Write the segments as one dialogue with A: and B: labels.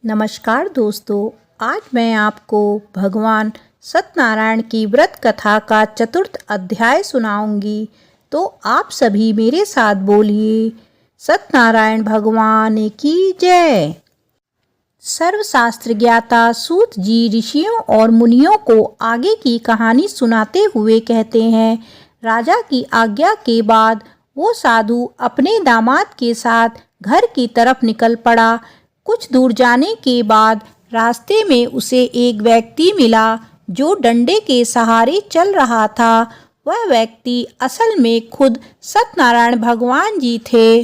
A: नमस्कार दोस्तों, आज मैं आपको भगवान सत्यनारायण की व्रत कथा का चतुर्थ अध्याय सुनाऊंगी। तो आप सभी मेरे साथ बोलिए, सत्यनारायण भगवान की जय। सर्वशास्त्र ज्ञाता सूत जी ऋषियों और मुनियों को आगे की कहानी सुनाते हुए कहते हैं, राजा की आज्ञा के बाद वो साधु अपने दामाद के साथ घर की तरफ निकल पड़ा। कुछ दूर जाने के बाद रास्ते में उसे एक व्यक्ति मिला जो डंडे के सहारे चल रहा था। वह व्यक्ति असल में खुद सत्यनारायण भगवान जी थे।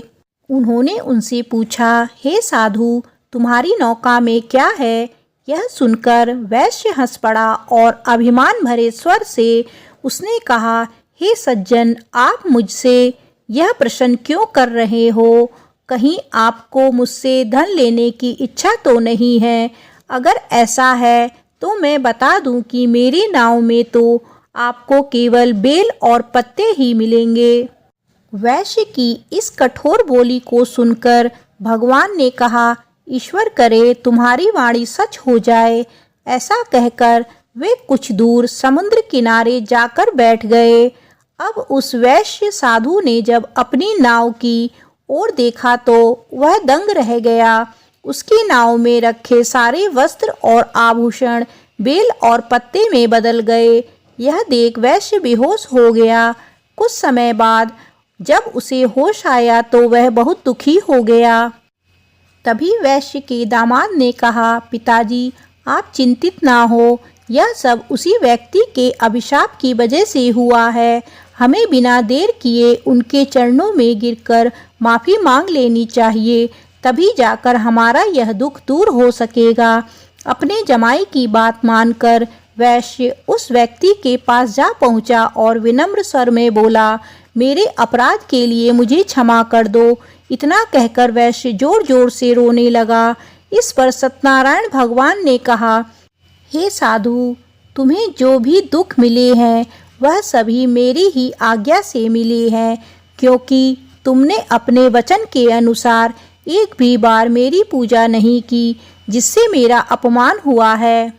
A: उन्होंने उनसे पूछा, हे साधु, तुम्हारी नौका में क्या है? यह सुनकर वैश्य हंस पड़ा और अभिमान भरे स्वर से उसने कहा, हे सज्जन, आप मुझसे यह प्रश्न क्यों कर रहे हो? कहीं आपको मुझसे धन लेने की इच्छा तो नहीं है? अगर ऐसा है तो मैं बता दूं कि मेरी नाव में तो आपको केवल बेल और पत्ते ही मिलेंगे। वैश्य की इस कठोर बोली को सुनकर भगवान ने कहा, ईश्वर करे तुम्हारी वाणी सच हो जाए। ऐसा कहकर वे कुछ दूर समुद्र किनारे जाकर बैठ गए। अब उस वैश्य साधु ने जब अपनी नाव की और देखा तो वह दंग रह गया। उसकी नाव में रखे सारे वस्त्र और आभूषण बेल और पत्ते में बदल गए। यह देख वैश्य बेहोश हो गया। कुछ समय बाद जब उसे होश आया तो वह बहुत दुखी हो गया। तभी वैश्य के दामाद ने कहा, पिताजी, आप चिंतित ना हो, यह सब उसी व्यक्ति के अभिशाप की वजह से हुआ है। हमें बिना देर किए उनके चरणों में गिरकर माफ़ी मांग लेनी चाहिए, तभी जाकर हमारा यह दुख दूर हो सकेगा। अपने जमाई की बात मानकर वैश्य उस व्यक्ति के पास जा पहुंचा और विनम्र स्वर में बोला, मेरे अपराध के लिए मुझे क्षमा कर दो। इतना कहकर वैश्य जोर जोर से रोने लगा। इस पर सत्यनारायण भगवान ने कहा, हे साधु, तुम्हें जो भी दुख मिले हैं वह सभी मेरी ही आज्ञा से मिले हैं, क्योंकि तुमने अपने वचन के अनुसार एक भी बार मेरी पूजा नहीं की, जिससे मेरा अपमान हुआ है।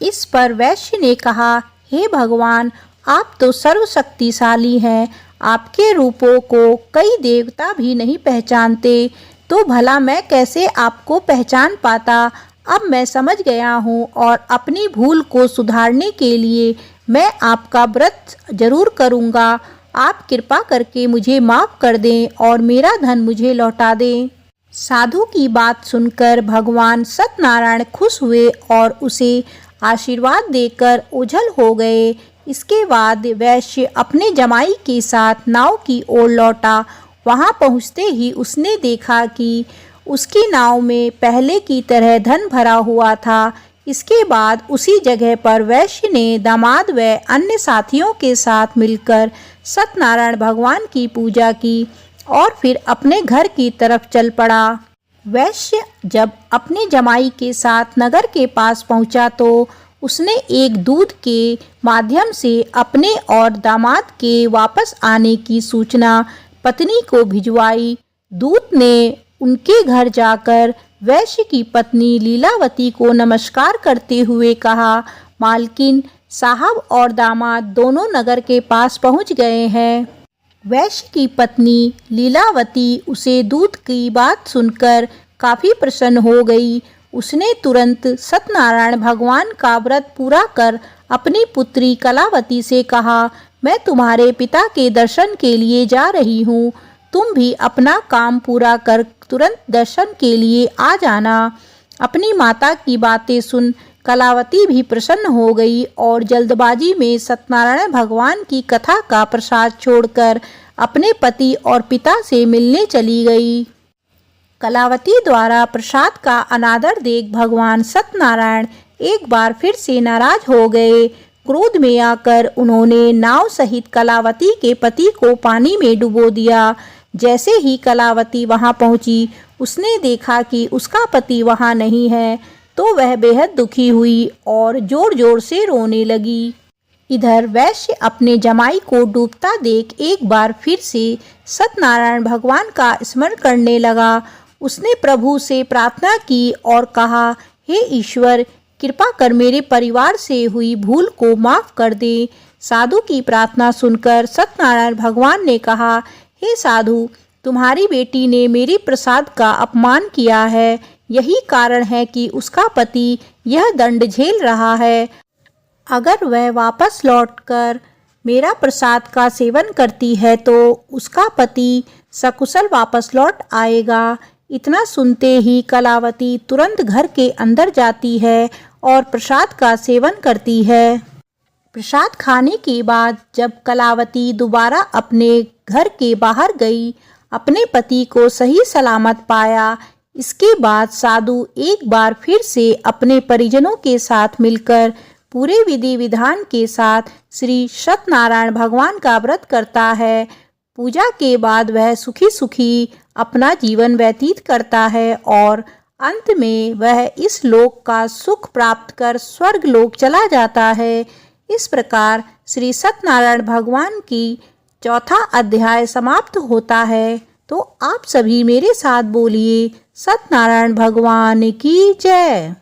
A: इस पर वैश्य ने कहा, हे भगवान, आप तो सर्वशक्तिशाली हैं। आपके रूपों को कई देवता भी नहीं पहचानते, तो भला मैं कैसे आपको पहचान पाता? अब मैं समझ गया हूँ और अपनी भूल को सुधारने के लिए मैं आपका व्रत जरूर करूँगा। आप कृपा करके मुझे माफ़ कर दें और मेरा धन मुझे लौटा दें। साधु की बात सुनकर भगवान सत्यनारायण खुश हुए और उसे आशीर्वाद देकर ओझल हो गए। इसके बाद वैश्य अपने जमाई के साथ नाव की ओर लौटा। वहां पहुंचते ही उसने देखा कि उसकी नाव में पहले की तरह धन भरा हुआ था। इसके बाद उसी जगह पर वैश्य ने दामाद व अन्य साथियों के साथ मिलकर सत्यनारायण भगवान की पूजा की और फिर अपने घर की तरफ चल पड़ा। वैश्य जब अपने जमाई के साथ नगर के पास पहुंचा तो उसने एक दूत के माध्यम से अपने और दामाद के वापस आने की सूचना पत्नी को भिजवाई। दूत ने उनके घर जाकर वैश्य की पत्नी लीलावती को नमस्कार करते हुए कहा, मालकिन साहब और दामाद दोनों नगर के पास पहुंच गए हैं। वैश्य की पत्नी लीलावती उसे दूत की बात सुनकर काफ़ी प्रसन्न हो गई। उसने तुरंत सत्यनारायण भगवान का व्रत पूरा कर अपनी पुत्री कलावती से कहा, मैं तुम्हारे पिता के दर्शन के लिए जा रही हूँ। तुम भी अपना काम पूरा कर तुरंत दर्शन के लिए आ जाना। अपनी माता की बातें सुन कलावती भी प्रसन्न हो गई और जल्दबाजी में सत्यनारायण भगवान की कथा का प्रसाद छोड़कर अपने पति और पिता से मिलने चली गई। कलावती द्वारा प्रसाद का अनादर देख भगवान सत्यनारायण एक बार फिर से नाराज हो गए। क्रोध में आकर उन्होंने नाव सहित कलावती के पति को पानी में डुबो दिया। जैसे ही कलावती वहां पहुंची, उसने देखा कि उसका पति वहां नहीं है, तो वह बेहद दुखी हुई और जोर जोर से रोने लगी। इधर वैश्य अपने जमाई को डूबता देख एक बार फिर से सत्यनारायण भगवान का स्मरण करने लगा। उसने प्रभु से प्रार्थना की और कहा, हे ईश्वर, कृपा कर मेरे परिवार से हुई भूल को माफ़ कर दे। साधु की प्रार्थना सुनकर सत्यनारायण भगवान ने कहा, हे साधु, तुम्हारी बेटी ने मेरे प्रसाद का अपमान किया है। यही कारण है कि उसका पति यह दंड झेल रहा है। अगर वह वापस लौटकर मेरा प्रसाद का सेवन करती है तो उसका पति सकुशल वापस लौट आएगा। इतना सुनते ही कलावती तुरंत घर के अंदर जाती है और प्रसाद का सेवन करती है। प्रसाद खाने के बाद जब कलावती दोबारा अपने घर के बाहर गई, अपने पति को सही सलामत पाया। इसके बाद साधु एक बार फिर से अपने परिजनों के साथ मिलकर पूरे विधि विधान के साथ श्री सत्यनारायण भगवान का व्रत करता है। पूजा के बाद वह सुखी सुखी अपना जीवन व्यतीत करता है और अंत में वह इस लोक का सुख प्राप्त कर स्वर्ग लोक चला जाता है। इस प्रकार श्री सत्यनारायण भगवान की चौथा अध्याय समाप्त होता है। तो आप सभी मेरे साथ बोलिए, सत्यनारायण भगवान की जय।